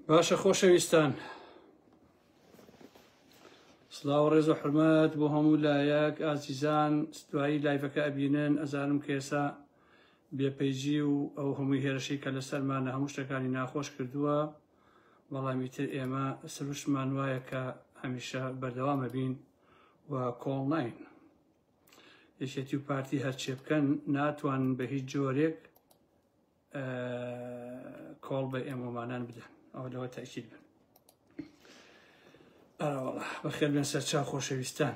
باشە خۆشەویستان، سڵاو و ڕێز و حرمەت بۆ هەموو لایەک ئازیزان دوایی لایڤەکە ئەبینن. ئەزانم کە ئێستا بێپەیجی و ئەو هەمووی هێرشی کە لەسەرمانە هەموو شتەکانی ناخۆش کردووە، بەڵامی تر ئێمە سروشتمان وایە کە هەمیشە بەردەوامە بین و کۆڵ ناین. یەکێتی و پارتی هەرچێ بکەن ناتوانن بە هیچ جۆرێک کۆڵ بە ئێمەمانان بدەن. ئەوە لەوە تاکید بن. ئەوەڵە بەخێر بێن سەرچاو خۆشەویستان.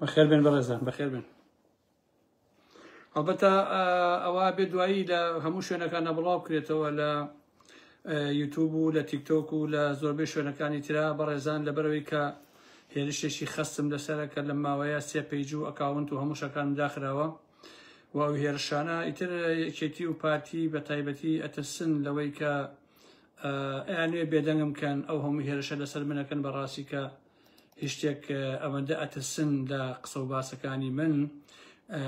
بەخێر بێن بەڕێزان، بەخێر بێن. ئەلبەتە ئەوە بێ دوایی لە هەموو شوێنەکانە بڵاو بکرێتەوە لە یوتیوب و لە تیکتۆک و لە زۆربەی شوێنەکانی ترا بەڕێزان، لەبەرەوەی کە هێرشێکی خەستم لەسەرەکە لە ماوەیە 3 پەیج و ئەکاونت و هەموو شەکانم داخراوە و ئەو هێرشانە ئیتر یەکێتی و پارتی بە تایبەتی ئەترسن لەوەی کە ئەیانوێ بێدەنگم کەن ئەو هەموو هێرشە لەسەر منەکەن بەڕاستی کە هیچ شتێک ئەوەندە ئەترسن لە قسە و باسەکانی من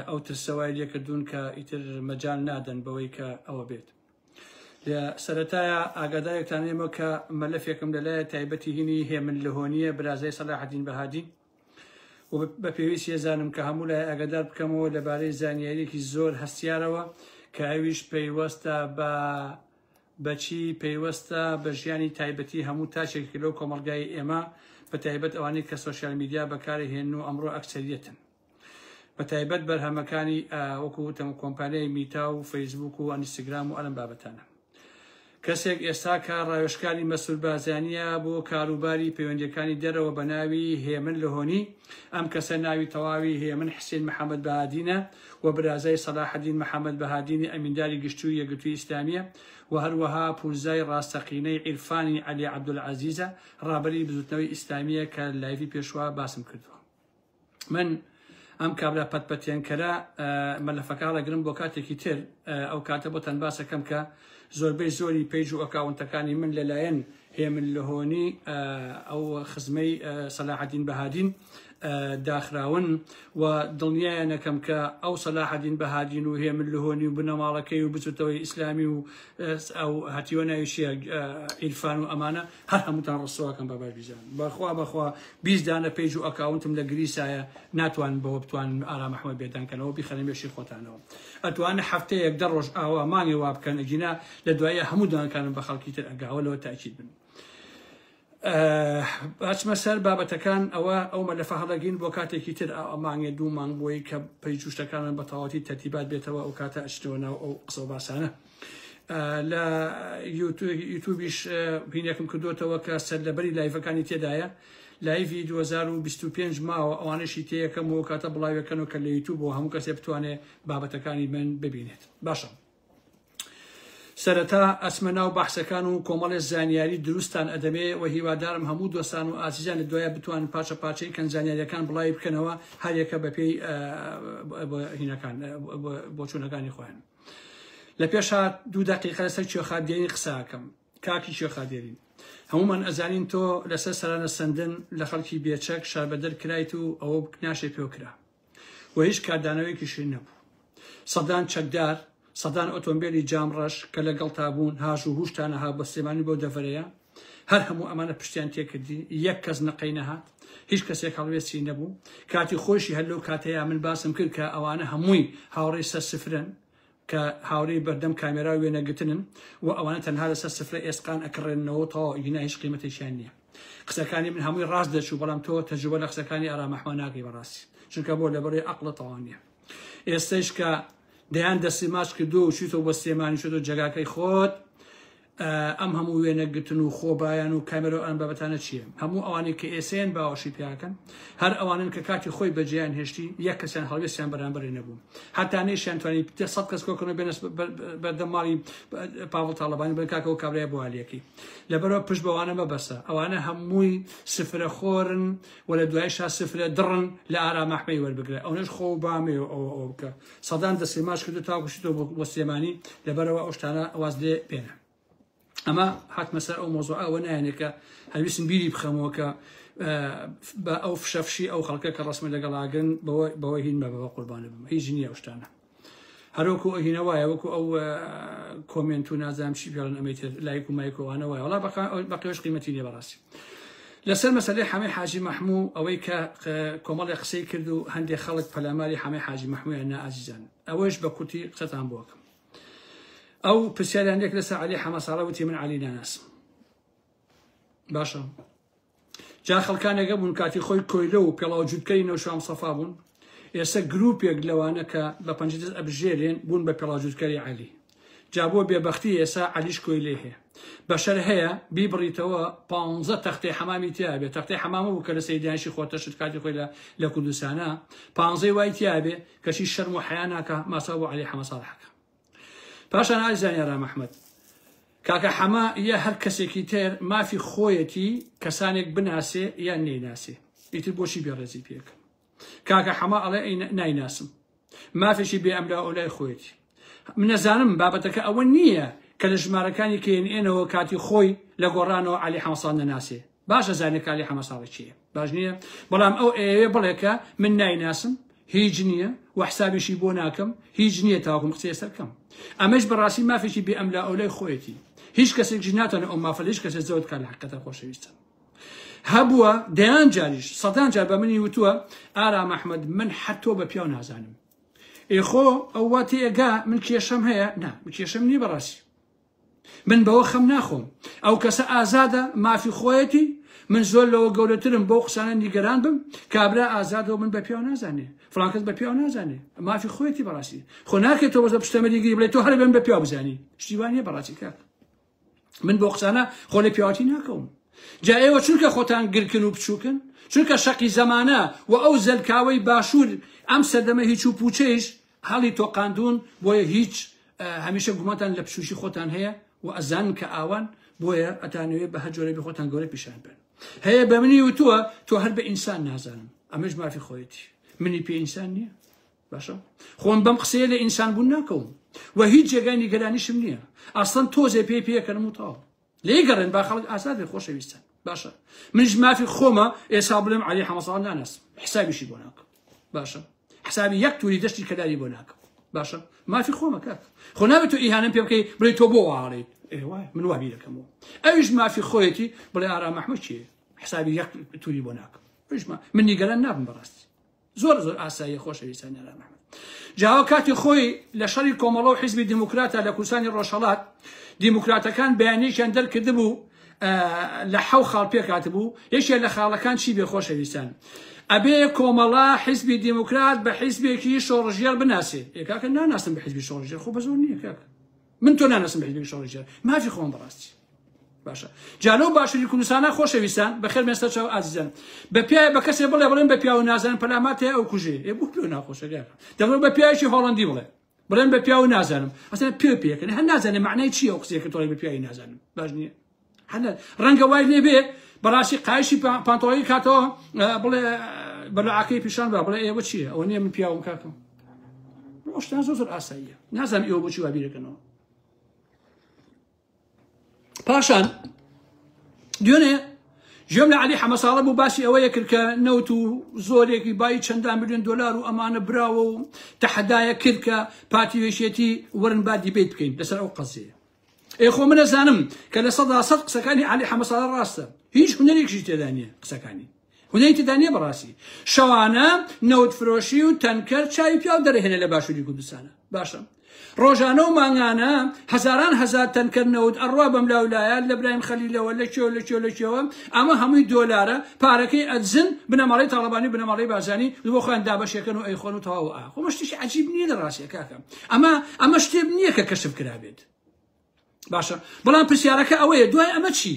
ئەو ترسەوای لێکردوون کە ئیتر مەجال نادەن بەوەی کە ئەوە بێت. لە سەرەتایە ئاگادارێکتان هێمە کە مەلەفێکم لەلایە تایبەتی هینی هێمن لەهۆنیە برازای سەلاحەدین بەهادی و بە پێویستی ێزانم کە هەموو لای ئاگادار بکەمەوە لەبارەی زانیاریەکی زۆر هەستیارەوە کە ئەویش پەیوەستە بەچی پەیوەستە بە ژیانی تایبەتی هەموو تاچێکی لەو کۆمەڵگای ئێمە، بە تایبەت ئەوانەی کە سۆشیال میدیا بەکارهێنن و ئەمڕۆ ئەکسەریەتن، بە تایبەت بەرهەمەکانی وەکو کۆمپانیای میتا و فەیسبوک و ئینستاگرام و ئەلەم بابەتانە. کەسێک ئێستا کە ڕاوێژکاری مەسئول بازانیە بۆ کاروباری پەیوەندیەکانی دەرەوە بە ناوی هێمن لەهۆنی. ئەم کەسە ناوی تەواوی هێمن حسین محەممەد بەهادینە و برازای سەلاحەدین محەممەد بەهادینی ئەمینداری گشتووی یەکگرتووی ئیسلامیە و هەروەها پورزای ڕاستەقینەی عیرفانی عەلی عەبدولعەزیزە، ڕابەری بزوتنەوەی ئیسلامیە کە لایڤی پێشوا باسم کردووە. من ئەم کابرا پەتپەتێنکەرە مەلەفەکە لەگرم بۆ کاتێکی تر، ئەو کاتە بۆ تەن باسەکەم کە زۆربەی زۆری پەیج و ئەکاونتەکانی من لەلایەن هێمن لەهۆنی ئەو خزمەی سەلاحەدین بەهادین داخراون و دڵنیایە نەکەم کە ئەو سەلاحەدین بەهادین و هێمن لەهۆنی و بنەماڵەکەی و بچوتەوەی ئیسلامی و ئەو هەتیوە ناویشیە عیرفان و ئەمانە هەر هەمووتان ڕستەوەکەم بەبار بیزان. بەخوا 20 دانە پەیج و ئەکاونتم لە گریسایە، ناتوان بەوە بتوان ئارام ئەحمەد بێدانکەنەوە بیخەنەمێشی خۆتانەوە. ئەتوانە هەفتەیەک 10 ڕۆژ ئاوا مانگی وا بکەن، ئەگینا لە دوایە هەموو دانەکانم بە خەڵکی تر ئەگاوەلەوە تاکید بن. ئەچمە سەر بابەتەکان ئەو مەلەفە هەڵەگین بۆ کاتێکی تر مانگێ 2 مانگ بۆی کە پەیج و شتەکانم بە تەواوەتی تەرتیبات بێتەوە ئەو کاتە ئەچنەوە ناو ئەو قسە و باسانە. لە یوتیوبیش بینێکم کردوتەوە کە سەرلەبەری لایڤەکانی تێدایە. لایڤی 2025 ماوە، ئەوانشی تێیەکەم و کاتە بڵاوەکەنەوە کە لە یوتیوب بۆ هەموو کەسێ بتوانێت بابەتەکانی من ببینێت. باشە، سەرەتا ئەچمە ناو بەحسەکان و کۆمەڵێ زانیاری دروستان ئەدەمێ و هیوادارم هەموو دۆستان و ئازیزان لە دوایە بتوانن پاچە پاچەی کەن زانیاریەکان بڵاوی بکەنەوە، هەریەکە بەپێی هینەکان بۆ چوونەکانی خۆیان. لە پێشا 2 دقیقە لەسەر کوێخادێنی قساکەم. کاکی کوێخادێرین، هەمومان ئەزانین تۆ لەسەر سەرانە سندن لە خەڵکی بێچەک شاربەدەر کرایت و ئەوە ناشێ پێوکرا و هیچ کاردانەوەیکی شیر نەبوو. سەدان چەکدار، سەدان ئۆتۆمبیلی جامڕەش کە لەگەڵ تابوون هاژ و هوشتانە ها بە سلێمانی بۆ دەڤەرەیە، هەر هەموو ئەمانە پشتیان تێکردی، یەک کەس نەقەی نەهات، هیچ کەسێک هەڵوێستی نەبوو. کاتی خۆشی هەر لەو کاتەیە من باسم کرد کە ئەوانە هەمووی هاوڕێی سەر سفرن کە هاوڕێی بەردەم کامێرا وێنەگرتنن و ئەوانە تەنها لەسەر سفرە ئێسقان ئەکڕێنەوە تەواو ئینا هیچ قیمەتێکیان نییە. قسەکانی من هەمووی ڕاست دەچوو، بەڵام تۆ تەجروبە لە قسەکانی ئارام ئەحمەد ناکەی بەڕاستی، چونکە بۆ لەبەرەوەی عەقڵت تەواو نییە. ئێستەش کە دەیان دەستی ماچ کردو و چیتەوە بە سلێمانی شدۆ جێگاکەی خۆت، ئەم هەموو وێنەگرتن و خۆبایان و کامێرە و ئەم بابەتانە چییە؟ هەموو ئەوانەی کە ئێسێن باوەشی پیاکەن، هەر ئەوانن کە کاتی خۆی بەجێیان هێشتی، یەک کەسیان هەڵوێستیان بەرامبەری نەبوو. هەتا نێشیان توانی 100 کەس کۆکردنەوە بێنە بەردەم ماڵی پاڤڵ تاڵەبانی بن کاکەوە کابرای بۆ عالیەکەی. لەبەرەوە پشت بەوانە مەبەسە، ئەوانە هەمووی سفرە خۆرن و لە دوایشا سفرە دڕن لە ئارام ئەحمەدی وەربگرە. ئەوەش خۆ بامێ ئەو بکە. سەدان دەستی ماچ کردو تاوکوشتەوە بۆ سلێمانی، لەبەرەوە ئەو شتانە ئەواز لێ پێنە. اما هات مثلا او موضوع او نانك هل بيسم بيري بخموك او فشفشي او خلقك الرسمي لقلاقن بوهين ما بوا قربان بما هي جنيه وشتانا هروكو هنا وايا وكو او كومنتو نازم شي بيان اميت لايكو مايكو انا وايا والله بقى وش قيمتي لي براسي لسر مسألة حمي حاجي محمو اويك كمال قسي كردو هندي خلق فلاماري حمي حاجي محمو انا عزيزان اويش بكوتي قصتان بوك او بسيال عندك لسه علي حماس عربتي من علي ناس باشا جا خلقان قبل كاتي خوي كويلو بيلا وجود كاين وشام صفابون يسا جروب يقلوانا ك ببنجدز ابجيرين بون ببيلا وجود كاري علي جابوه ببختي يسا عليش كويليه بشر هي بيبريتوا 15 تختي حمامي تيابي تختي حمامه وكل سيدان شي خوتش كاتي خويلا لكردستان 15 واي تيابي كشي شرم وحيانك ما صابوا علي حما صالحك باش انا عايز يا رام احمد كاكا حما يا هر كسي كتير ما في خويتي كسانك بناسي يا نيناسي يتبوشي بيرزي بيك كاكا حما على ناي ناسم ما في شي بيعملوا اولاي خويتي من زانم بابتك اول نيه كالجمارة كان كاين انه كاتي خوي لقرانو علي حمصان ناسي باش زانك علي حمصان شي باش نيه بلام او اي بلكا من ناي ناسم هي جنيه وحسابي شي بوناكم هي جنيه تاكم اختيسركم امش براسي ما في شي باملا اولاي خويتي هيش كسي جناتنا ما فليش كسي زود كان حقته خوشويستا هبوا ديان جاريش صدان جاب مني وتوا ارام احمد من حتى ببيو نازانم اخو اواتي اقا من كيشم هي نا من كيشمني براسي من بوخم ناخم او كسا ازاده ما في خويتي من زول لو قولتلم بوخسانا نيجران بم كابلا ازاده ومن ببيو نازاني فرانكس ببيو نازاني ما في خويتي براسي خناك تو بس بشتمل يجي بلا تو هربن ببيو بزاني شتيواني براسي كاك من بوخسانا خولي بيوتي ناكم جاي وشنك خوتان قركن وبشوكن شنك شقي زمانه واوزل كاوي باشور امس دمه هيچ بوچيش حالي تو قاندون بو هيچ هميشه قمتان لبشوشي خوتان هي وازان كاوان بويا اتانوي بهجوري بخوتان غوري بيشان بن هي بمني وتو تو هرب انسان نازن امش ما في خويتي مني بي انسانيه باشا خون بمقسيه لانسان بناكم وهي جاني قرانيش منيه اصلا توزي بي كلمه ليه قرن باخلق اساد خوش ويستان باشا منش ما في خومه يصاب لهم عليه حمصان ناس حسابي شي بوناك باشا حسابي يكتوري دشتي كداري بوناك باشا ما في خومه كاك خنابتو ايهانم بيبكي بريتو بو علي ايوا من وهبي لكمو ايش ما في خويتي بلا ارى محمود شي حسابي يكتوري بوناك ايش ما مني قال ناب براستي زور اساي خوش ويستان ارى محمود جاو كاتي خوي لشري كومالو حزب الديمقراطيه لكوساني الرشالات ديمقراطه كان بياني كان در كذبوا لحو خال بيك كاتبوا ايش اللي خاله كان شي بيخوش لسان ابي كومالا حزب الديمقراط بحزب كي شورجيال بناسي ياك كنا ناس بحزب شورجيال خو بزوني ياك من تو ناس بحزب شورجيال ما في خوم براستي باشا جالو باش يكون سنه خوش لسان بخير مستشفى عزيزان ببيا بكسي بلا بلن ببيا ونازن بلامات او كوجي يبو بيو ناخوش ياك دغلو ببيا شي هولندي بلن ببيا ونازن اصلا بيو كان هنازن معناه شي اوكسي كتوري ببيا نازن باجني حنا رنگا وايد نبي براسي قايشي بانطوي كاتو بلا عكي بيشان بلا اي وشي او ني من بياو كاكو واش تنزوز الاسايه نازم يو بوشي وابير كنو باشان ديوني جمله علي حمص الله باسي اويا كرك نوتو زوريك باي چندان مليون دولار وامانه براو تحدايا كرك باتيوشيتي ورن بادي بيت بكين لسر او قضيه اخو من زانم كان صدق سكاني علي حمص الله راسه هيش هنالك شي تدانيه سكاني هنالك تدانيه براسي شوانا نوت فروشي وتنكر شاي بياو دري هنا لباشو دي قدسانه باشا روجانو مانانا هزار تنكر نود الرواب ملاولايا لابراهيم خليل ولا شو اما همي دولار باركي ادزن بنماري طلباني بنماري بازاني لو خوان دابش يكنوا اي خونو تواو اخو مش شي عجيبني لراسي كاكا اما شتبني كشف كرابيد باشا بلان برسيارك اوي دواي اما تشي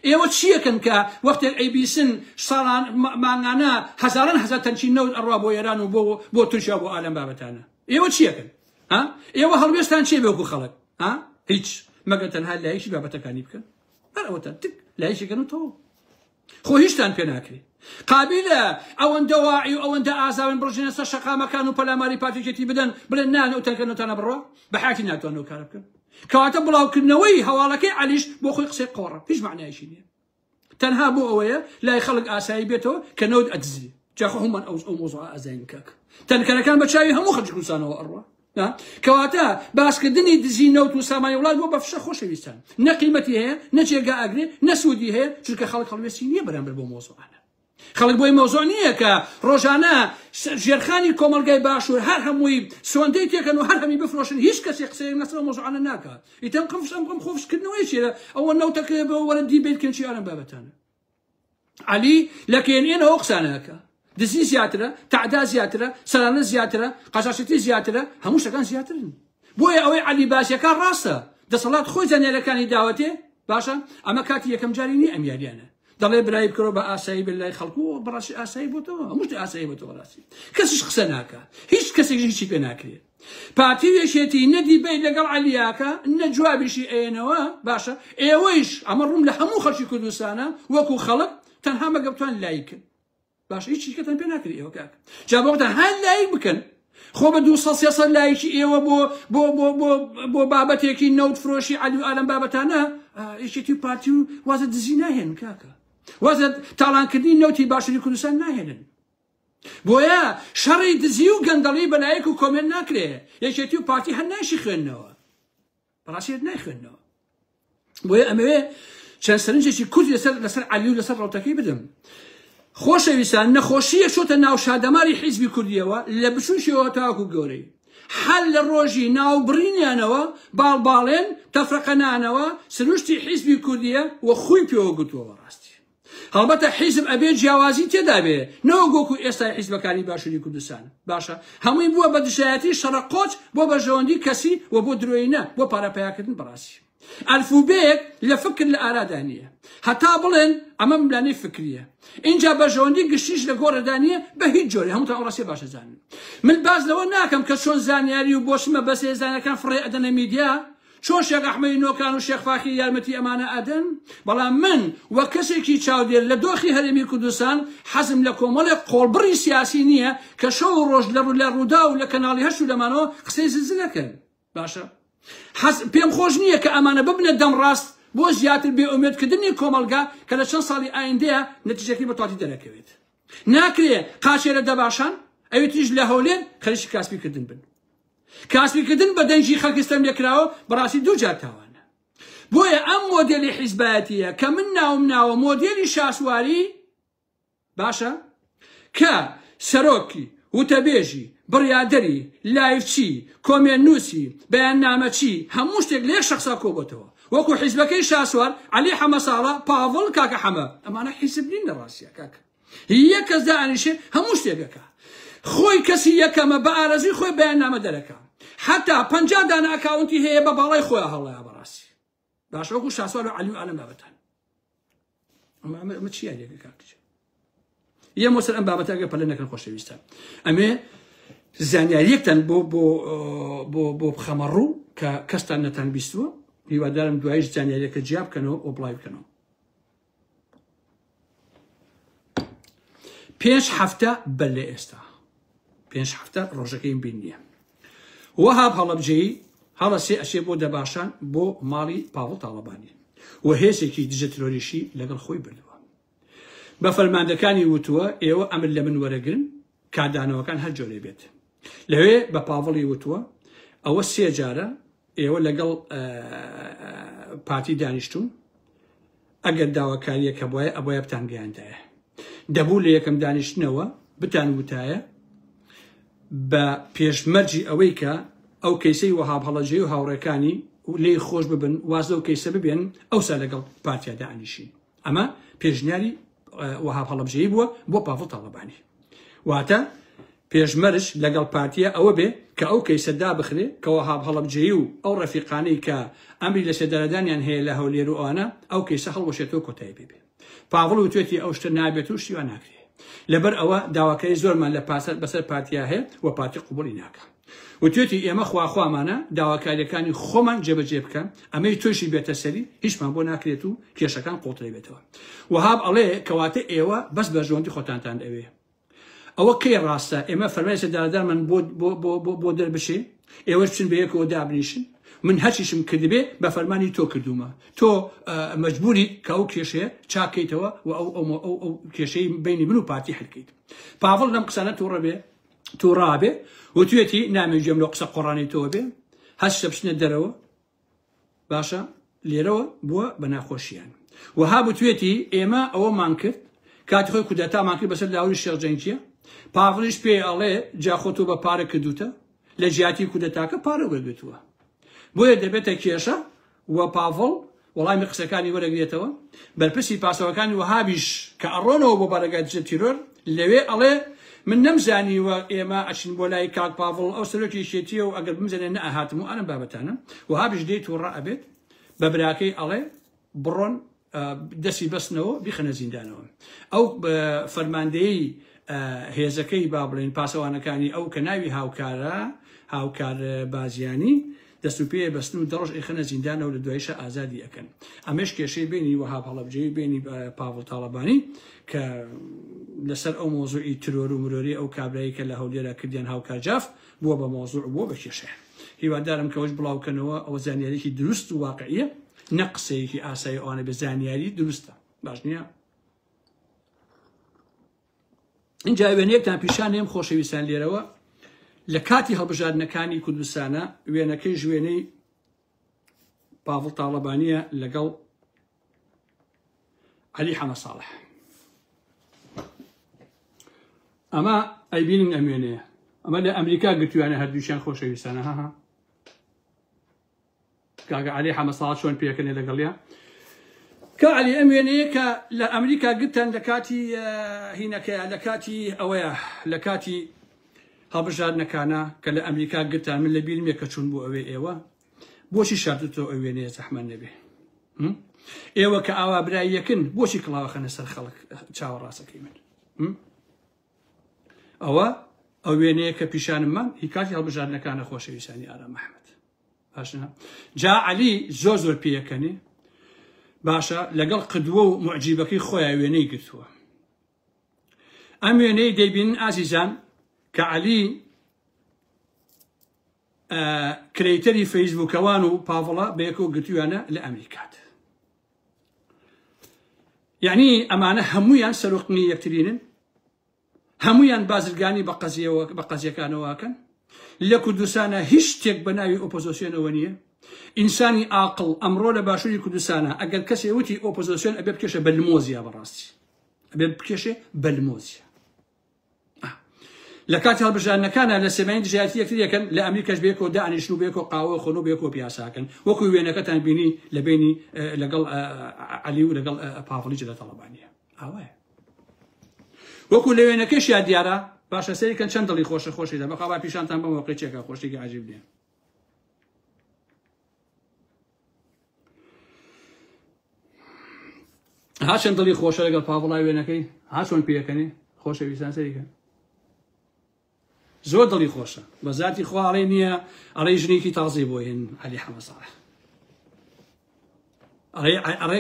ايوا تشي كان وقت الاي بي سن صاران مانانا هزار تنشي نود الرواب ويران وبو ترشابو عالم بابتانا ايوا تشي كان ها ايوا هلبستان شي بيكو خلق ها هيك ما قلت لها لا شي بابتك كان يبكى انا تك لا شي كانوا تو خو هيشتان بيناكري قابله او ان دواعي او ان ازا من برجنس الشقا ما كانوا بلا ماري باتيجتي بدن بلنان وتكنوا تنا برا بحياتي ناتو انه كاربك کەواتە بڵاوکردنەوەی هەواڵەکەی عەلیش بۆ خۆی قسەی قۆڕە هیچ معنایشی نییە تەنها بۆ ئەوەیە لای خەڵک ئاسایی بێتەوە کە نەوت ئەدزی جاخۆ هەمومان ئەو مۆزوع ئازاین کاکە تەنکەرەکان بە چاوی هەموو خەڵکی کوردستانەوە ئەڕوا کەواتە باسکردنی دزی نەوت و سامانی وڵات بۆ بەفشە خۆشەویستان نە قیمەتی هەیە نە جێگا ئەگرێ نە سوودی هەیە چونکە خەڵک هەڵوێستی نییە بەرامبەر بۆ مۆزوعانە خەڵک بۆی مۆزوع نییە کە ڕۆژانە ژێرخانی کۆمەلگای باشوور هەر هەمووی سۆندەی تێکەن و هەر هەمی بفرۆشن هیچ کەسێک قسەیەک لەسەر مۆزوعانە ناکات ئیتر قەم خۆفشکردنەوەی چیە ئەوە نەوتەکە بە وەرە دیبیتکەن چی ئالەم بابەتانە عەلی لە کێنێنەوە قسانەکە دزی زیاترە تعدا زیاترە سەرانە زیاترە قەشاشەتی زیاترە هەموو شتەکان زیاترن بۆیە ئەوەی عەلی باسیەکان ڕاستە دەسەڵات خۆی زانیاریەکانی داوەتێ باشە ئەمە کاتی یەکەم جاری نیە ئەم یاریانە دەڵێ برای بکەوە بە ئاسایی بلای خەڵکو و بەڕاستی ئاسایی بۆتەوە هەموو شتێک ئاسایی بۆتەوە ڕاستی کەسیش قسە ناکات هیچ کەسێکی هیچی پێ ناکرێت پارتی وێشێتی نەدی بێ لەگەڵ عەلیاکە نە جوابیشی ئێنەوە باشە ئێوەیش ئەمە ڕوون لە هەموو خەڵکی کوردستانە وەکو خەڵک تەنها مەگە بتوان لایکن باش هیچ شتێکتان پێ ناکرێت ئێوە کاکە جا بۆتان هەر لایک بکەن خۆ بە 200 لایکی ئێوە بۆ بابەتێکی نەوت فرۆشی عەلی و ئالەم بابەتانە یەکێتی پارتی و وازە دزی ناهێن کاکە وازە تاڵانکردنی نەوتی باشووری کوردستان ناهێنن بۆیە شەڕی دزی و گەندەڵی بەلایەک و کۆمێن ناکرێ یەکێتی و پارتی هەر ناشی خوێندنەوە بەڕاستیت نایخوێندنەوە بۆیە ئەمەوێ چەند سەرنجێکی کوردی لەسەر عەلی و لەسەر ڕاوتەکەی بدەم خۆشەویستان نەخۆشیە چۆتە ناو شادەماری حیزبی کوردیەوە لە بچوشیەوە تاکو گەورەی حل لە ڕۆژی ناوبڕینیانەوە باڵباڵێن تەفرەقەنانەوە سروشتی حیزبی کوردیە و خۆی پێوە گوتووە بەڕاستی هەڵبەتە حیزب ئەبێ جیاوازی تێدا بێ نەوە گۆکو ئێستای حیزبەکانی باشووری کوردستان باشە هەمووی بووە بە دژایەتی شەڕە قۆچ بۆ بەژەوەندی کەسی و بۆ درۆینە بۆ پارەپەیاکردن بەڕاستی ئەلفوبێک لە فکر لە ئارادا نییە هەتا بڵێن ئەمە ملانەی فکریە اینجا بەژەوەندی گشتیش لە گۆڕەدانیە بە هیچ جۆری هەمووتان ئەو ڕاستی باشە زانن من باز لەوە ناکەم کە چۆن زانیاری و بۆشمە بەس ێزانەکان فڕێ ئەدەنە میدیا چۆن شێخ ئەحمەدی نۆکان و شێخ فاخی یارمەتی ئەمانە ئەدەن بەڵام من وە کەسێکی چاودێر لە دۆخی هەرێمی کوردستان حەزم لە کۆمەڵێک قۆڵبڕی سیاسی نییە کە شەو و ڕۆژ لە ڕوودا و لە کەناڵی هەشت و لەمانەوە قسەی زلزلەکەن باشە پێم خۆش نییە کە ئەمانە ببنە دەم ڕاست بۆ زیاتر بێئومێدکردنی کۆمەلگا کە لە چەند ساڵی ئایندەیە نەتیجەکەی بەتواتی دەرەکەوێت ناکرێ قاچێرە دەباشان ئەوێتیش لە هەولێر خەریکی کاسبیکردن بن کاسبیکردن بە دەنجی خەڵکستەم لێکراوە بەڕاستی دوو جار تاوانە بۆیە ئەم مۆدێلی حیزبایەتیە کە من ناوم مۆدێلی شاسواری باشە کە سەرۆکی وتەبێژی بڕیادەری لایفچی کۆمێننووسی بەیاننامەچی هەموو شتێک لێک شەخسا کۆبەتەوە وەکو حیزبەکەی شاسوار عەلی حەمەساڵە پاڤڵ کاکە حەمە ئەمانە حیزب نین لە ڕاستیە کاکە یەک کەس دائەنیشێ هەموو شتێکەکە خۆی کەسی یەکەمە بە ئارەزوی خۆی بەیاننامە دەرەکە حتا 50 دانە ئەکاونتی هەیە بە باڵای خۆیان هەڵەیە بەڕاستی باش وەکو شاسوار و عەلی و ئالەم بابەتان ئەمە چی یاریەکە کاکچە یەم وەسەر ئەم بابەتەکە پەلە نەکەن خۆشەویستان ئەمێ زانیاریەکتان بۆ بخەمەڕوو کە کەستان نەتان بیستووە هیوادارم دوایش زانیاریەکە جیا بکەنەوە و بڵاو بکەنەوە 5 هەفتە بەر لە ئێستا 5 هەفتە ڕۆژەکەی بین نییە وەهاب هەڵەبجەیی هەڵە سێ ئەچێ بۆ دەباشان بۆ ماڵی پاڤڵ تاڵەبانی و هێزێکی دژە ترۆریشی لەگەڵ خۆی بردووە بە فەرماندەکانی وتووە ئێوە ئەمر لە من وەرەگرن کادانەوەکان هەر جۆرێ بێت لەوێ بە پاڤڵی وتووە ئەوە 3 جارە ئێوە لەگەڵ پارتی دانیشتون ئەگەر داواکاریەکە بواە ئەبواە بتان گەیاندایە دەبوو لە یەکەم دانیشتنەوە بتان وتایە بە پێشمەرجی ئەوەی کە ئەو کەیسەی وەهاب هەڵەبجەیی و هاوڕێکانی لێی خۆش ببن وازە و کەیسە ببێن ئەوسا لەگەڵ پارتیا دانیشین ئەمە پێشنیاری وەهاب هەڵەبجەیی بووە بۆ پاڤڵ تاڵەبانی واتە پێشمەرج لەگەڵ پارتیە ئەوە بێ کە ئەو کەیسە دابخرێ کە وەهاب هەڵەبجەیی و ئەو ڕەفیقانەی کە ئەمری لە سێدارەدانیان هەیە لە هەولێر و ئەوانە ئەو کەیسە هەڵوەشێتەوە کۆتایی بێ پاڤڵ وتوێتی ئەو شتە نابێت و شتیوان ناکرێ لەبەر ئەوە داواکاری زۆرمان لە بەسەر پارتیا هەیە و پارتی قوبوڵی ناکە وتوێتی ئێمە خواخوامانە داواکاریەکانی خۆمان جێبەجێ بکەن ئەمەی تۆشی بێتە سەری هیچمان بۆ ناکرێت و کێشەکان قوڵتری بێتەوە وەهاب ئەڵێ کەواتە ئێوە بەس بەژەوەندی خۆتانتان ئەوێ ئەوە کەی ڕاستە ئێمە فەرمای سەردارەدارمان بۆ دەربچێ ئێوەش بچن بە یەکەوە دابنیشن من هەچیشم کردبێ بە فەرمانی تۆ کردومە تۆ مەجبوری کە ئەو کێشەیە چاکەیتەوە و ئەو کێشەی بینی من و پارتی حلکەیت پاڤڵ لەم قسانە تۆ ڕابێ و توێتی نامێژێم لە قسە قۆڕانی تۆ بێ هەست بچنە دەرەوە باشە لێرەوە بووە بە ناخۆشییان وها بتوێتی ئێمە ئەوەمان کرد کاتی خۆی کودەتامان کرد بەسەر لاوری شێخجەنگیە پاڤڵیش پێ ئەڵێ جاخۆ تۆ بە پارە کردوتە لە ژیاتی کودەتاکە پارە وەرگتووە بۆیە دەبێتە کێشە وە پاڤڵ وەڵامی قسەکانی وەرەگرێتەوە بەرپرسی پاسەوەکانی وهابیش کە ئەڕۆنەوە بۆ بەرەگای دژە تیرۆر لەوێ ئەڵێ من نەمزانیوە ئێمە ئەچین بۆ لای کاک پاڤڵ ئەو سەرۆکی شێتیە و ئەگەر بمزانێ نەئەهاتم و ئەنم بابەتانە وهابیش دێت و ڕائەبێت بە براکەی ئەڵێ بڕۆن دەستی بەستنەوە بیخەنە زیندانەوە ئەو فەرماندەیی هێزەکەی با بڵێن پاسەوانەکانی ئەو کە ناوی هاوکار بازیانی دەست و پێ بەستن و دەڕۆژ ئەیخەنە زیندانەوە لە دوایشە ئازادی ئەکەن ئەمەش کێشەی بینی وەهاب هەڵەبجەی بینی پاڤڵ تاڵەبانی کە لەسەر ئەو مۆزوعی ترۆر و مرۆری ئەو کابرایی کە لە هەولێرە کردیان هاوکار جاف بووە بە مۆزوع بووە بە کێشە هیوادارم کەەوەش بڵاوکەنەوە ئەوە زانیاریی دروست و واقعیە نە قسەیەکی ئاسایی ئەوانە بە زانیاری دروستە باش نییە اینجا وێنەیەکتان پیشانێم خۆشەویستان لێرەوە لە کاتی هەڵبژاردنەکانی کوردستانە وێنەکەی ژوێنەی پاڤڵ تاڵەبانیە لەگەڵ عەلی حەمە ساڵح ئەمە ئەیبینن ئەم وێنەیە ئەمە لە ئەمریکا گرتویانە هەردووشیان خۆشەویستانە هەها کاگە عەلی حەمە ساڵح چۆن پێکەنێ لەگەڵیا کە عەلی ئەم وێنەیە کە لە ئەمریکا گرتن لە کاتی هینەکەیە لە کاتی ئەوەیە لە کاتی هەڵبژاردنەکانە کە لە ئەمریکا گرتان من لە بیرمێ کە چوون بۆ ئەوێ ئێوە بۆچی شاردتەوە ئەو وێنەیە زەحمەت نەبێ ئێوە کە ئاوا برای یەکن بۆچی کڵاوەخەنە سەر خەڵک چاوەڕاستەکەی من ئەوە ئەو وێنەیە کە پیشانممان هی کاتی هەڵبژاردنەکانە خۆشەویستانی ئارام محەممەد باشە جا عەلی زۆر پێیەکەنێ باشە لەگەڵ قدووە و معجیبەکەی خۆیان وێنەی گرتووە ئەم وێنەی دەیبینن ئازیزان کە عەلی کرێتەری فەیسبووکەوان و پاڤڵە بەیەکەوە گرتویانە لە ئەمریکات یعنی ئەمانە هەموویان سەرۆقنی یەکترینن هەموویان بازرگانی بە قەزیەکانەوەکەن لە کوردستانە هیچ شتێک بە ناوی ئۆپۆزیسیۆنەوە نییە ئینسانی ئاقڵ ئەمڕۆ لە باشووری کوردستانە ئەگەر کەسێ وتی ئۆپۆزیسیۆن ئەبێ بکێشە بەلمۆزیە بەڕاستی ئەبێ بکێشێ بەلمۆزیە لە کاتی هەڵبژاردنەکانە لە سێمانی دژایەتی یەکتریەکەن لە ئەمریکاش بێکەوە دانیشتن و بێکەوە قاوە خۆن و بێکەوە پیاساکەن وەکو وێنەکەتان بینی لە بینی لەگەڵ عەلی و لەگەڵ پاڤڵی جلە تاڵەبانیە ئاوایە وەکو لە وێنەکەشیا دیارە باشە سەریکەن چەند دڵی خۆشی بەخوا با پیشانتان بەم وەقی چێکە خۆشتێکی عەجیب نییە ها چەند دڵی خۆشە لەگەڵ پاڤڵای وێنەکەی ها چۆن پێیەکەنێ خۆشەویستان سەریکە زۆر دڵی خۆشە بە ذاتی خوا ئەڵێ نییە ئەڵێ ژنێکی تازەی بۆ هێن عەلی حەمە ساڵح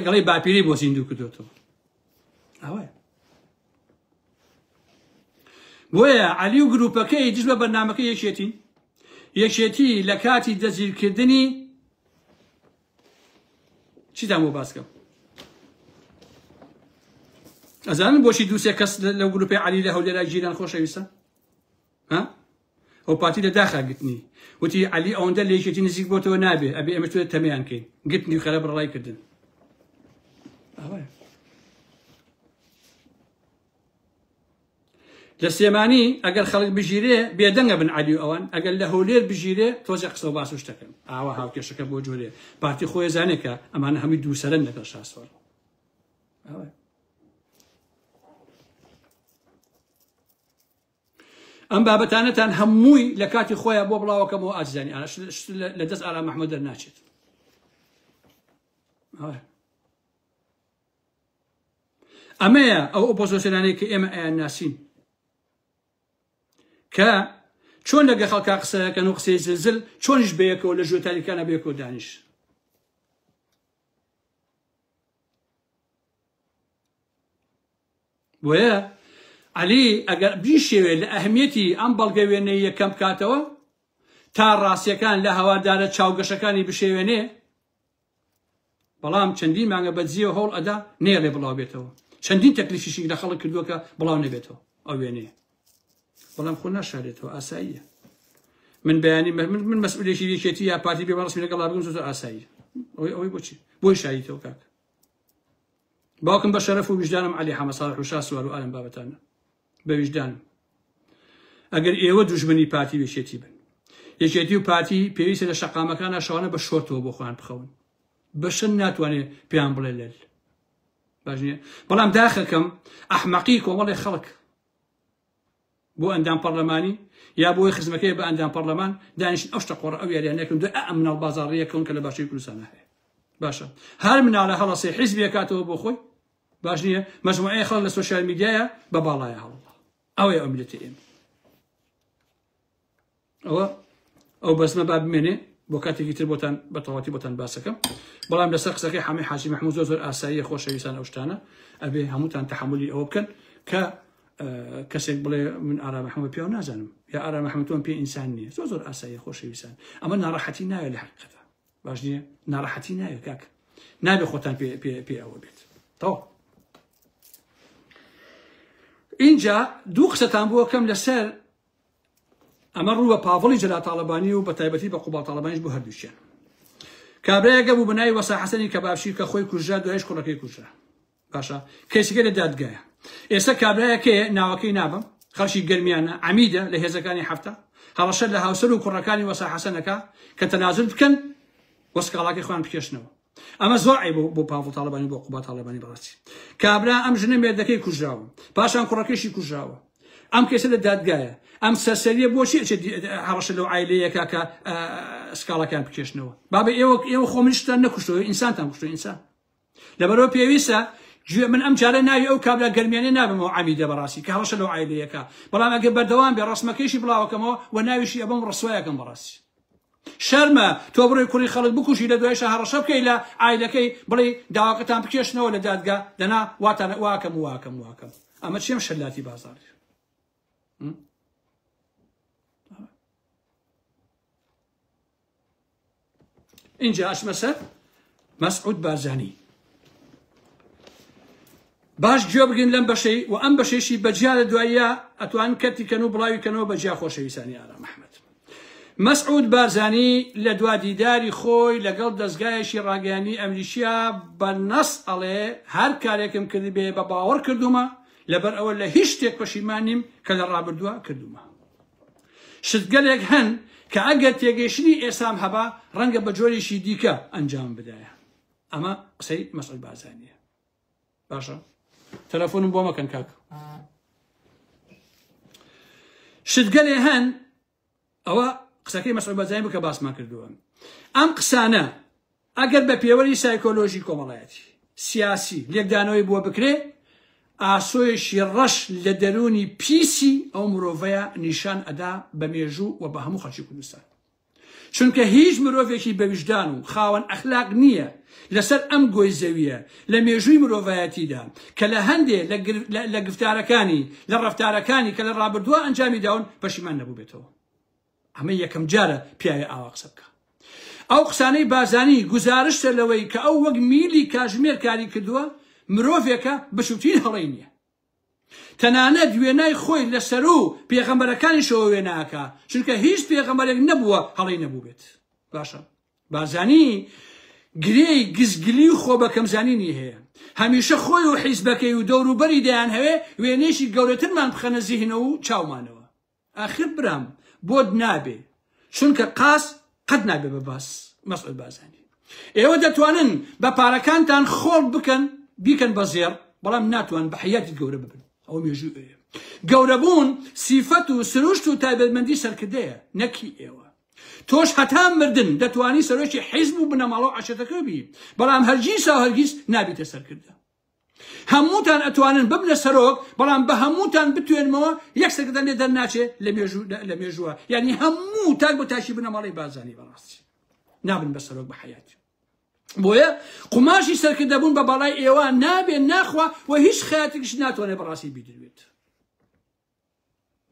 ئەڵێ باپیری بۆ زیندوو کردوێتەوە ئەوەیە بۆیە عەلی و گروپەکەی دژ بە بەرنامەکە یەکێتی لە کاتی دەزیرکردنی چیتان بۆ باسکەم ئەزانن بۆچی دووسێ کەس لەو گروپی عەلی لە هەولێرە گیران خۆشەویستە ئەو پاتی لە داخا گرتنی وتی عەلی ئەوەندە لە یەکێتی نزیک بۆتەوە نابێ ئەبێ ئێمە توێت تەمەیان کەین گرتنی و خەرە بڕڵای کردن لە سێمانی ئەگەر خەڵک بژیرێ بێدەنگە بن عەلی و ئەوان ئەگەر لە هەولێر بژیرێ تۆزێ قسە و باس و شتەکەن ئاوا هاوکێشەکە بۆ جۆرێ پارتی خۆی زانێکە ئەمانە هەمووی دووسەرن لەگەڵ شاسوەر ئەم بابەتانەتان هەمووی لە کاتی خۆیان بۆ بڵاوەکەمەوە ئازیزانی لە دەست ئارام محەممەد دەرناچێت ئەمەیە ئەو ئۆپۆزیسیۆنانەی کە ئێمە ئەیان ناسین کە چۆن لەگە خەڵکا قسەکەن و قسەی زلزل چۆنیش بەیەکەوە لە ژوێ تاریکانە بەیەکەوە دانیش بۆیە عەلی ئەگەر بیشێوێت لە ئەهمیەتی ئەم بەڵگە وێنەی یەکەم بکاتەوە تا ڕاستیەکان لە هەوادارە چاوگەشەکانی بشێوێنێ بەڵام چەندین مانگە بەجزیە هەوڵ ئەدا نێڵێ بڵاو بێتەوە چەندین تەکلیفیشی لە خەڵک کردووە کە بڵاو نەبێتەوە ئەو وێنێ بەڵام خۆ ناشارێتەوە ئاساییە من بەیانی من مەسئولێکی یەکێتی یا پارتی بێ ڕسمی لەگەڵا بگەم زۆر ئاسایی ئەوەی بۆچی بۆی شاییتەوە کاک باوکم بە شەرەف و وجدانم عەلی حەمە ساڵح و شا سوار و ئالم بابەتانە بە وجدانم ئەگەر ئێوە دوژمنی پارتی بێشێتی بن یەکێتی و پارتی پێویستە لە شەقامەکانە شەوانە بە شۆرتەوە بۆ خۆیان بخەون بەشن ناتوانێت پێیان بڵێ لەل باش نییە بەڵام داخەکەم ئەحمەقی کۆمەڵی خەڵک بۆ ئەندام پەرلەمانی یا بۆی خزمەکەی بە ئەندام پەرلەمان دانیشن ئەو شتە قۆڕە ئەو یاریانەکەم دو ئەمنەڵ بازاڕیەکەون کە لە باشووری کوردستانە هەیە باشە هەر مناڵە هەڵەسێ حیزبی ئەکاتەوە بۆ خۆی باش نییە مەجموعەی خەڵک لە سۆشیال میدیایە بە باڵایە هەڵڵا ئەوەیە ئەو میلەتی ئێمە ئەو بەسمە با بمێنێ بۆ کاتێکی تر بۆتان بەتەواتی بۆتان باسەکەم بەڵام لەسەر قسەکەی حەمی حاجی مەحموود زۆر ئاساییە خۆشەویستان ئەو شتانە ئەبێ هەمووتان تەحملی ئەوە بکەن کە کەسێک بڵێ من ئارا مەحموود پێوە نازانم یا ئارا مەحموود تۆم پێ ئینسان نییە زۆر ئاساییە خۆشەویستان ئەمە ناڕەحەتی ناوێ لە حقیقەتە باش نییە ناڕەحەتی ناوێ کاک نابێ خۆتان پێ ئەوە بێت تەواو اینجا دوو قسەتان بووە کەم لەسەر ئەمە ڕوو بە پاڤڵی جەلال تاڵەبانی و بە تایبەتی بە قوباڵ تاڵەبانیش بۆ هەردووشیان کابرایەکە بوو بەناوی وەسا حەسەنی کەبابشی کە خۆی کوژرا دوایش کوڕەکەی کوژرا باشە کەسێکە لە دادگایە ئێستا کابرایەکەیە ناوەکەی نابم خەڵکی گەرمیانە عەمیدە لە هێزەکانی هەفتە هەڵەشە لە هاوسەر و کوڕەکانی وەسا حەسەنەکە کە تەنازل بکەن وەسکاڵاکەی خۆیان بکێشنەوە ئەمە زۆر عیب بۆ پاڤڵ تاڵەبانی بۆ قوباڵ تاڵەبانی بەڕاستی کابرا ئەم ژنە مێردەکەی کوژراوە پاشان کوڕەکەیشی کوژراوە ئەم کێسە لە دادگایە ئەم سەرسەریە بۆچی هەڕەشە لەو عایلەیەکە کە سکاڵەکان بکێشنەوە بابە ئێوە خۆ منیشتان نەکوشتەوە ئینسانتان کوشتەوە ئینسان لەبەرەوە پێویستە من ئەم جارە ناوی ئەو کابرا گەرمیانێ نابمەوە عەمیدە بەڕاستی کە هەڕەشە لەو عایلەیەکە بەڵام ئەگەر بەردەوام بێ ڕسمەکەیشی بڵاوەکەمەوە و ناویشی ئەبەم ڕسوایەکەم بەڕاستی شەرمە تۆ بڕۆی کوڕی خەڵک بکوشی لە دوایشە هەڕەشە بکەی لە عایلەکەی بڵێ داواکەتان بکێشنەوە لە دادگا دەنا واتان واکەم ئەمە چێم شەلاتی بازاڕی اینجا ئەچمە سەر مەسعود بارزانی باش گوێ بگرن لەم بەشەی و ئەم بەشێشی بەجیا لە دواییە ئەتوان کەتیکەن و بڵاویکەنەوە بەجیا خۆشەویستانی ئارا مەحمەد مەسعود بارزانی لە دوا دیداری خۆی لەگەڵ دەستگایەکی ڕاگەیانی ئەمریکا بە نەس ئەڵێ هەر کارێکم کردی بێ بە باوەڕ کردومە لەبەر ئەوە لە هیچ شتێک پەشیمان نیم کە لە ڕابردووە کردومە شتگەلێک هەن کە ئەگەر تێگەیشتنی ئێسام هەبا ڕەنگە بە جۆرێکی دیکە ئەنجام بدایە ئەمە قسەی مەسعود بارزانیە باشە تەلەفۆنم بۆ مەکەن کاک شتگەلێ هەن ئەوە قسەکەی مەسعود بارزانی بکە باسمان کردووە ئەم قسانە ئەگەر بە پێوەری سایکۆلۆژی کۆمەڵایەتی سیاسی لێکدانەوەی بووە بکرێ ئاسۆیشی ڕەش لە دەرونی پیسی ئەو مرۆڤەیە نیشان ئەدا بە مێژوو و بە هەموو خەڵکی کوردستان چونکە هیچ مرۆڤێکی بە ویژدان و خاوەن ئەخلاق نییە لەسەر ئەم گۆی زەویە لە مێژووی مرۆڤایەتیدا کە لە هەندێ لە گفتارەکانی لە ڕەفتارەکانی کە لە ڕابردووە ئەنجامی داون پەشیمان نەبوو بێتەوە ئەمە یەکەم جارە پیاوێ ئاوا قسە بکە ئەو قسانەی بازانی گزارشتە لەوەی کە ئەو وەک میلی کاژمێر کاری کردووە مرۆڤێکە بەشوتین هەڵەی نییە تەنانەت وێنای خۆی لەسەر و پێغەمبەرەکانیشەوە وێناکە چونکە هیچ پێغەمبەرێک نەبووە هەڵەی نەبوو بێت باشە بازانی گرێی گزگلی و خۆ بەکەمزانینی هەیە هەمیشە خۆی و حیزبەکەی و دەوروبەری دەیان هەوێ وێنێشی گەورەترمان بخەنە زیهنەوە و چاومانەوە ئاخر برام بۆت نابێ چونکە قاس قەت نابێ بە باس مەسعود بارزانی ئێوە دەتوانن بە پارەکانتان خۆڵ بیکەن بە زێر بەڵام ناتوان بە حیاتی گەورە ببن ئەوە مێژوویە گەورەبوون سیفەت و سروشت و تایبەتمەندی سەرکردەیە نەکی ئێوە تۆش هەتا مردن دەتوانی سەرۆکی حیزب و بنەماڵەوە عەشەتەکە بی بەڵام هەرگیز نابیتە سەرکردە هەمووتان ئەتوانن ببنە سەرۆک بەڵام بە هەمووتان بتوێنمەوە یەک سەرکردە لێ دەرناچێ لە مێژووە یعنی هەموو تاک بۆ تاشی بنەماڵەی بازانی بەڕاستی نابن بە سەرۆک بە حیاتی بۆیە قماشی سەرکردەبوون بە باڵای ئێوە نابێ ناخوا و هیچ خەیاتێکیش ناتوانێت بەڕاستی بیدروێت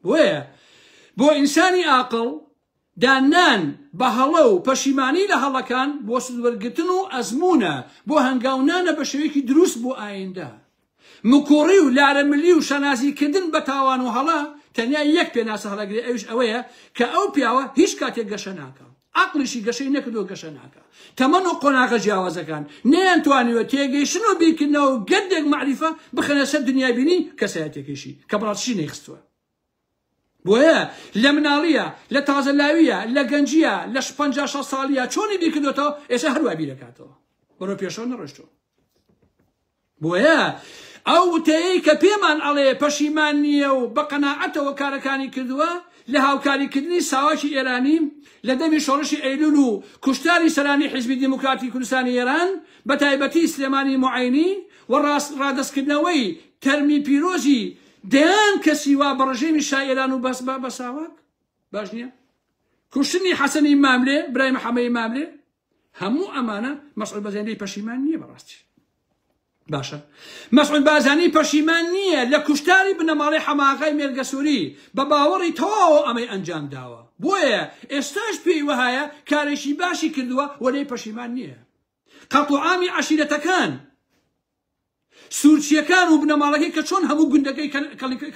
بۆیە بۆ ئینسانی عاقڵ دانان بە هەڵە و پەشیمانی لە هەڵەکان بۆ سوودوەرگرتن و ئەزمونە بۆ هەنگاونانە بە شێوەیەکی دروست بۆ ئایندە مکۆڕی و لارەملی و شەنازیکردن بە تاوان و هەڵە تەنیا یەک پێناسە هەڵەگرێ ئەوش ئەوەیە کە ئەو پیاوە هیچ کاتێک گەشە ناکە عەقڵیشی گەشەی نەکردو گەشە ناکە تەمەن و قۆناغە جیاوازەکان نەیانتوانیوە تێگەیشتن و بیرکردنەوە و گەردێک معریفە بخەنە سەر دنیای بینی کەسایەتێکیشی کە بەڕاستیشی نەیخستووە بۆیە لە مناڵیە لە تازەلاویە لە گەنجیە لە 50 ساڵیە چۆنی بیرکردوێتەوە ئێستا هەروە بیرەکاتەوە بەرەو پێشەوە نەڕۆیشتووە بۆیە ئەو وتەیەی کە پێمان ئەڵێ پەشیمان نییە و بە قەناعەتەوە کارەکانی کردووە لە هاوکاریکردنی ساواکی ئێرانی لە دەمی شۆڕشی ئەیلول و کوشتاری سەرانی حیزبی دیموکراتی کوردستانی ئێران بە تایبەتی سلێمانی موعینی و ڕادەستکردنەوەی تەرمی پیرۆزی دەیان کەسی وا بە ڕژێمی شای ئێران و بە ساواک باش نییە کوشتنی حەسەنی ماملێ برای محەممەدی ماملێ هەموو ئەمانە مەسعود بەرزانی پەشیمان نییە بەڕاستی باشە مەسعود بارزانی پەشیمان نییە لە کوشتاری بنەماڵی حەماقەی مێرگە سووری بە باوەڕی تەواو ئەمەی ئەنجام داوە بۆیە ئێستاش پێی وهایە کارێکی باشی کردووە وەلێ پەشیمان نییە قەتوعامی عەشیرەتەکان سوورچیەکان و بنەماڵەکەی کە چۆن هەموو گوندەکەی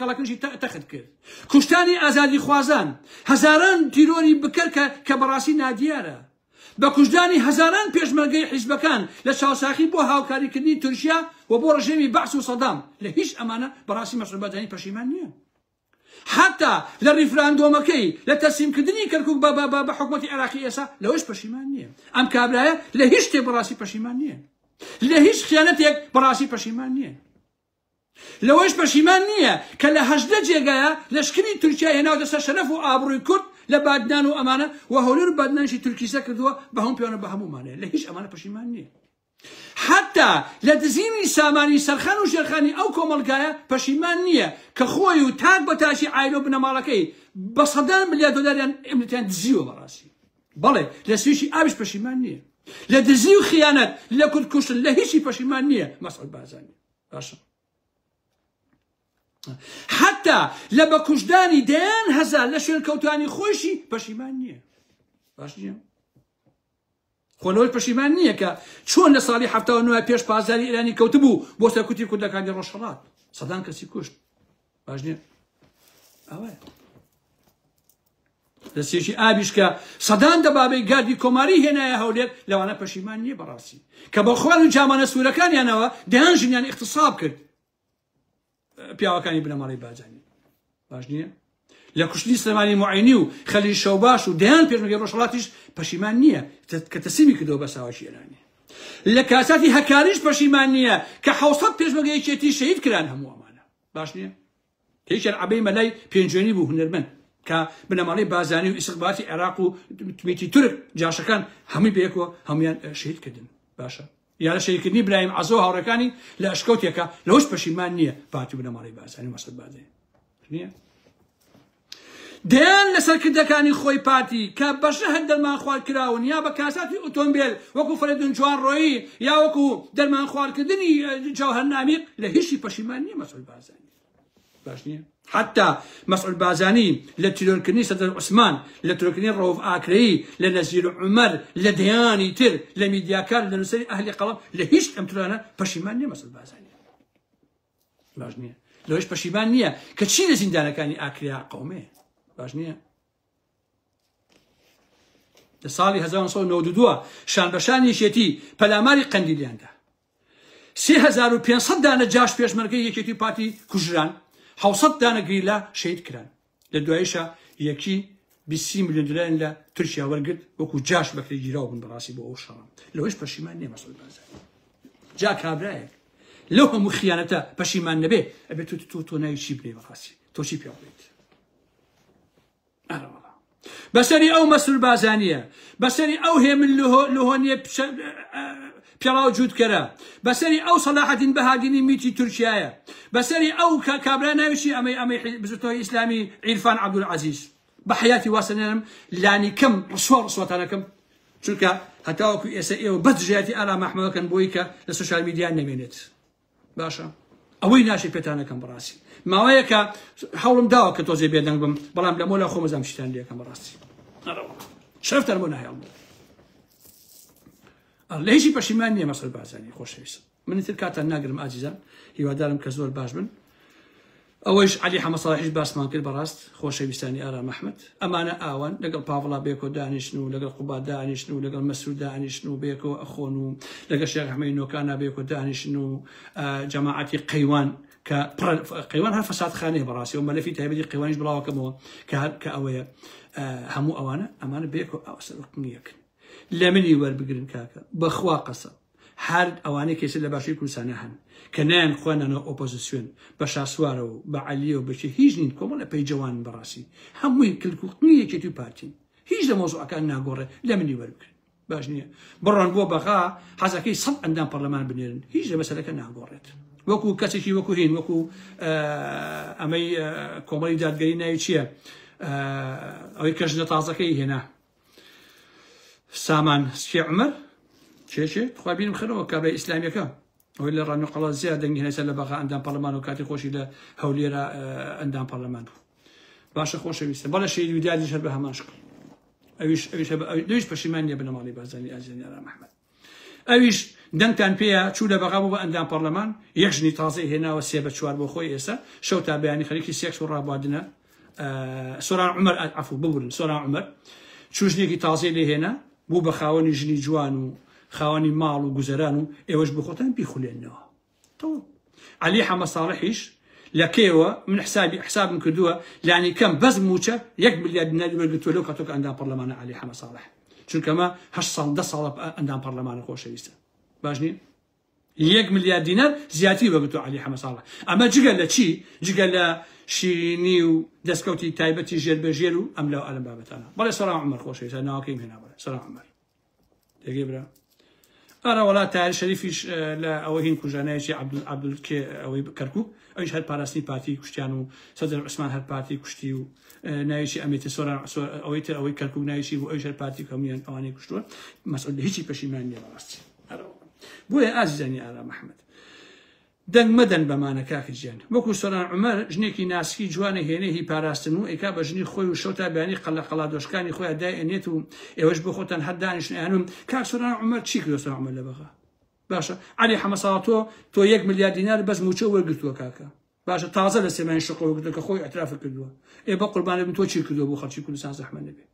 کەڵەکنجی تەخت کرد کوشتانی ئازادی خوازان هەزاران تیرۆری بکەر کە بەڕاستی نادیارە بە کوژدانی هەزاران پێشمەرگەی حیزبەکان لە چاوساخی بۆ هاوکاریکردنی تورکیا و بۆ ڕژێمی بەعس و سەدام لە هیچ ئەمانە بەڕاستی مەسعود بارزانی پەشیمان نییە حتا لە ریفراندۆمەکەی لە تەسلیمکردنی کەرکووک بە حکوومەتی عێراقی ئێستا لەوەش پەشیمان نییە ئەم کابرایە لە هیچ شتێک بەڕاستی پەشیمان نییە لە هیچ خیانەتێک بەڕاستی پەشیمان نییە لەوەش پەشیمان نییە کە لە 18 جێگایە لەشکری تورکیا هێناو دەسەر شەرەف و ئابڕووی کورد لە بادنان و ئەمانە و هەولێر و بادنانشی تورکیسە کردووە بە هەموو پیاوانە بە هەموومانەیە لە هیچ ئەمانە پەشیمان نییە حتا لە دزینی سامانی سەرخان و ژێرخانی ئەو کۆمەڵگایە پەشیمان نییە کە خۆی و تاک بە تاشی عایلە و بنەماڵەکەی بە سەدان ملیار دۆلاریان ئەمنیەتیان دزیوە بەڕاستی بەڵێ لە سویشی ئاویش پەشیمان نییە لە دزی و خیانەت لە کورد کوشتن لە هیچی پەشیمان نییە مەسعود بارزانی باشە حتا لە بە کوژدانی دەیان هەزار لە شوێن کەوتانی خۆشی پەشیمان نییە باش نییە خۆنەوەی پەشیمان نییە کە چۆن لە ساڵی 79 پێش پازاری ئێرانی کەوتبوو بۆ سەرکوتی کوردەکانی ڕۆژهەڵات سەدان کەسی کوشت باش نییە ئەوەیە دەستێکی ئابیش کە سەدان دەبابەی گاردی کۆماری هێنایە هەولێر لەوانە پەشیمان نییە بەڕاستی کە بە خوان و جامانە سوورەکانیانەوە دەیان ژنیان اختصاب کرد پیاوەکانی بنەماڵی بارزانی باش نییە لە کوشتنی سلێمانی موعینی و خەلیل شەوباش و دەیان پێشمەرگەی ڕۆژهەڵاتیش پەشیمان نییە کە تەسلیمی کردەوە بە ساواکی ئێرانی لە کاساتی هەکاریش پەشیمان نییە کە 700 پێشمەرگەیەکێتی شەهید کران هەموو ئەمانە باش نییە هیچیان عەبەی مەلای پێنجوێنی بوو هونەرمەند کە بنەماڵی بارزانی و ئیستیخباراتی عێراق و تمیتی تورک جاشەکان هەمووی بەیەکەوە هەمویان شەهید کردن باشە یا لە شەهیدکردنی برایم عەزۆ هاوڕێکانی لە ئەشکەوتێکە لەوەش پەشیمان نییە پارتی بنەماڵی بارزانی و مەسعود بارزانی نییە دەیان لەسەر کردەکانی خۆی پارتی کە بەشە هەر دەرمان خوار کراون یا بە کاساتی ئۆتۆمبیل وەکو فەرێدون جوانڕۆیی یا وەکو دەرمان خوارکردنی جەوهەر نامیق لە هیچی پەشیمان نییە مەسعود بارزانی باش نییە حتا مەسعود بارزانی لە تیرۆرکردنی سەدەر عوسمان لە تیرۆرکردنی ڕەوف ئاکرەیی لە نەزیر عومەر لە دەیانی تر لە میدیاکار لە نووسەری ئەهلی قەڵەم لە هیچ ئەم تورانە پەشیمان نییە مەسعود بارزانی باش نییە لەوەش پەشیمان نییە کە چی لە زیندانەکانی ئاکریا قەومەیە باش نییە لە ساڵی 1992 شانبەشانی یەکێتی پەلاماری قەندیلیاندا 3500 دانە جاش پێشمەرگەی یەکێتی پارتی کوژران 700 دانە گریلا شەهید کران لە دواییشە یەکی 20 میلیۆن دلار لە تورکیا وەرگرت وەکو جاش بەکرێ گیراو بوون بەڕاستی بۆ ئەو شەڕە لەوەش پەشیمان نییە مەسعود بارزانی جا کابرایەک لەو هەموو خیانەتە پەشیمان نەبێ ئەبێت تۆ ناوی چی بڵێ بەڕاستی تۆ چی پێ بڵێیت بەسەری ئەو مەسعود بارزانیە بەسەری ئەو هێمن لۆهۆنیە پیاڵاو جوودکەرە بەسەری ئەو سەلاحەدین بەهادینی میتی تورکیایە بەسەری ئەو کابرا ناویشی ئەمەی بزرگتەوەی ئیسلامی عیرفان عەبدولعەزیز بە حەیاتی واسەنێنم لانی کەم ڕسواتانەکەم چونکە هەتاوەکو ئێستا ئێوە بەس ژیاتی ئارا مەحمەدەکەن بۆی کە لە سوشال میدیا نەمێنێت باشە ئەوەی ناشی پێتانەکەم بەڕاستی ماوەیە کە هەوڵم داوە کە تۆزێ بێدەنگ بم بەڵام لە مۆلا خۆمەزانم شتان لێکەم بەڕاستی شرفتان بۆ نایڵ بوو لە هیچی پەشیمان نییە مەسعود بارزانی خۆشەویستم من تر کاتان ناگرم ئازیزان هیوادارم کە زۆر باش بن ئەوەیش علی حەمە ساڵحیش باسمان کرد بەڕاست خۆشەویستانی ئارام ئەحمەد ئەمانە ئاوان لەگەڵ پاڤڵا بێکۆ دانیشتن و لەگەڵ قوبات دانیشتن و لەگەڵ مەسعود دانیشتن و بێکۆ ئەخۆن و لەگەڵ شێخ ئەحمەدی نۆکانە بێکۆ دانیشتن و جەماعەتی قەیوان کە قەیوان هەر فەسادخانەیە بەڕاستی و مەلەفی تایبەتی قەیوانیش بڵاوەکەمەوە کە ئەوەیە هەموو ئەمانە بێکۆ ئەوسەرقنیەکن لە منی وەربگرن کاکە بەخوا قەسە هەر ئەوانەی کێسە لە باشووری کوردستانە هەن کە نایان خوێنەوە ئۆپۆزیسیۆن بە شاسوارە و بە عەلیە و بەشی هیچ نین کۆمەڵە پێی جوان بەڕاستی هەمووی کلکوقنیەکێتی و پارتین هیچ لە مۆزوعەکان ناگۆڕێ لە منی وەربگرن باش نییە بڕۆن بۆ بەغا حەزەکەی سەد ئەندام پەرلەمان بنێرن هیچ لە مەسەلەکە ناگۆڕێت وەکو کەسێکی وەکو هین وەکو ئەمەی کۆمەڵی دادگەری ناوی چییە ئەوەی کەژنە تازەکەی هێنا سامان سفێ عومەر چێ خوا بینم خەرەوە کابرای ئیسلامیەکە ئەوەی لە ڕانوقەڵا زیاد دەنگهێنێتە لە بەغا ئەندام پەرلەمان و کاتی خۆشی لە هەولێرە ئەندام پەرلەمان بوو باشە خۆشەویستە بەڵە شەیدی ودادیش هەر بە هەمان شکڵ ئەویش پەشیمان نییە بنەماڵی بازانی ئازیزانی ئارام ئەحمەد ئەویش دەنگتان پێیە چوو لە بەغا بوو بە ئەندام پەرلەمان یەک ژنی تازەی هێناوە 3 بە 4 بۆ خۆی ئێستا شەو تا بەیانی خەریکی سێکس و ڕابواردنە سۆران عومەر عەفوو ببورن سۆران عومەر چوو ژنێکی تازەی لێ هێنا بوو بە خاوەنی ژنی جوان و خاوەنی ماڵ و گوزەران و ئێوەش بۆ خۆتان بیخولێنەوە عەلی حەمە ساڵحیش لە کێوە من حسابم کردووە لانی کەم بەس موچە 1 ملیار دیناری وەرگرتووە لەو کاتۆکە ئەندام پەرلەمانە عەلی حەمە ساڵح چونکەمە 8 ساڵ 10 ساڵە ئەندام پەرلەمانە خۆشەویستە باش نیە 1 ملیار دینار زیاتی وەرگرتووە عەلی حەمە ساڵح ئەمە جگە لە چی جگە لە شیرینی و دەستکەوتی تایبەتی ژێربەژێر و ئەم لەو ئەلم بابەتانە بەڵێ سەران عومەر خۆشەویستە ناوەکەیم هێنا بڵێ سەران عومەر دەگەی برا ئەرە وڵات تاری شەریفیش لە ئەوە هین کوژانایکی عەبدولکێ ئەوەی کەرکووک ئەویش هەر پاراستنی پارتی کوشتیان و سەدر عوسمان هەر پارتی کوشتی و ناویشی ئەمێتی سۆران ئەوەی تر ئەوەی کەرکووک ناویشی بۆ ئەویش هەر پارتی کەمیان ئەوانەی کوشتووە مەسعود هیچی پەشیمان نییە بەڕاستی بۆیە ئازیزانی ئارام ئەحمەد دەنگ مەدەن بەمانە کاکە گیان وەکو سۆران عومەر ژنێکی ناسکی جوانە هێنێ هی پاراستن و ئێکا بە ژنی خۆی و شەو تا بەیانی قەڵە دۆشکانی خۆیان دایئێنێت و ئێوەش بۆ خۆتان هەر دانیشتیانم کاک سۆران عومەر چی کردو سۆران عومەر لە بەغا باشە عەلی حەمە ساڵح تۆ 1 ملیار دینار بەس موچە وەرگرتووە کاکە باشە تازە لە سێمانی شەقۆ وەرگرتووە کە خۆی ئەترافە کردووە ئێ بە قوربانە بن تۆ چی کردووە بۆ خەڵکی کوردستان زەحمەت نەبێ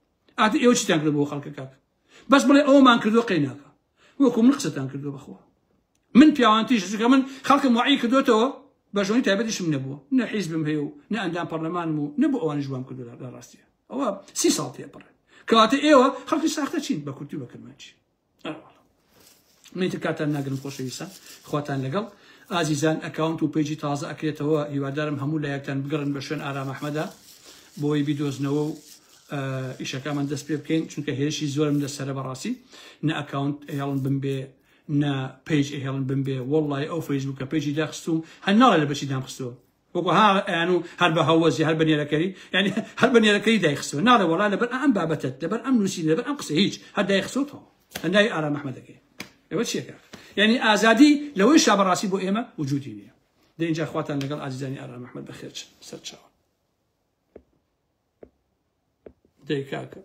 ئاتە ئێوە چیتان کردو بۆ خەڵکە کاکە بەس بڵێ ئەوەمان کردووە قەیناکە وەکو من قسەتان کردووە بەخۆ من پیاوانتیش چونکە من خەڵکم وعی کردوێتەوە بەژۆنی تایبەتیشم نەبووە نە حیزبم هەیە و نە ئەندام پەرلەمانم و نەبوو ئەوانش وام کردووە لە ڕاستیە ئەوە 30 ساڵ تێپەڕێ کەواتە ئێوە خەڵکی ساختە چین بە کورتی و بە کەرمانچی منیتر کاتان ناگرم خۆشەویستان خواتان لەگەڵ ئازیزان ئەکاونت و پیجی تازە ئەکرێتەوە هیوادارم هەموو لایەکتان بگەڕن بە شوێن ئارام ئەحمەدا بۆی بیدۆزنەوە و ئیشەکەمان دەست پێ بکەین چونکە هێرشی زۆرم لەسەرە بەڕاستی نە ئەکاونت هێڵن بمبێ نە پیج هێڵن بمبێ وەڵڵای ئەو فەیسبووکە پیجی داخستوم هەر ناڵێ لە بەچی دامخستەوە وەکو یان و هەر بە هەوەزی هەر بەنێرەکەی یعنی هەر بەنێرەکەی دایخستەوە ناڵێ وەڵا لەبەر ئەم بابەتت لەبەر ئەم نووسی لەبەر ئەم قسە هیچ هەر دایخستەوە هەندای ئارام ئەحمەدەکەی ئێوە چیەکە یعنی ئازادی لەوەی شابەڕاستی بۆ ئێمە وجودی نییە دەینجا خواتان لەگەڵ ئازیزانی ئارام ئەحمەد بەخێر سەرچاوە دەی کاکە